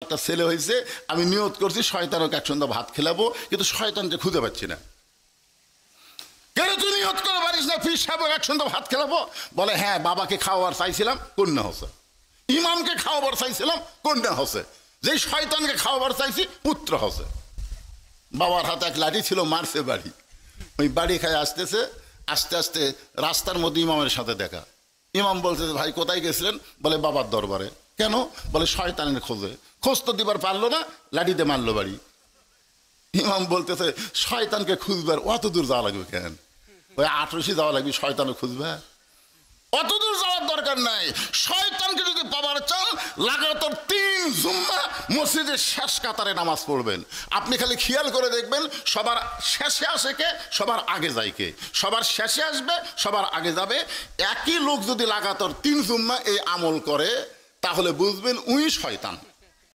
একটা ছেলে হয়েছে, আমি নিয়ত করছি শয়তানকে এক সন্ধ্যা ভাত খেলাবো, কিন্তু শয়তানকে খুঁজে পাচ্ছি না। কেন তুই নিয়ত করে পারিস না পীর সাহেব এক সন্ধ্যা ভাত খেলাবো? বলে হ্যাঁ, বাবাকে খাওয়াবার চাইছিলাম, কন্যা হচ্ছে। ইমামকে খাওয়াবার চাইছিলাম, কন্যা হচ্ছে। যেই শয়তানকে খাওয়াবার চাইছি, পুত্র হচ্ছে। বাবার হাতে এক লাঠি ছিল, মারছে বাড়ি। ওই বাড়ি খায় আসতেছে, আস্তে আস্তে রাস্তার মধ্যে ইমামের সাথে দেখা। ইমাম বলতেছে ভাই কোথায় গেছিলেন? বলে বাবার দরবারে। কেন? বলে শয়তানের খোঁজে। খোঁজ তো দিবার পারলো না, লাঠিতে মারলো বাড়ি। ইমাম বলতেছে শয়তানকে খুঁজবার অত দূর যাওয়া লাগবে কেন? ওই 18 যাওয়া লাগবে শয়তানকে খুঁজবে? অত দূর যাওয়ার দরকার নাই। শয়তানকে যদি পাবার চান, লাগাতার 3 জুম্মা মসজিদের শেষ কাতারে নামাজ পড়বেন। আপনি খালি খেয়াল করে দেখবেন সবার শেষে আসে কে, সবার আগে যায় কে। সবার শেষে আসবে, সবার আগে যাবে। একই লোক যদি লাগাতার 3 জুম্মা এই আমল করে, তাহলে বুঝবেন উনি শয়তান।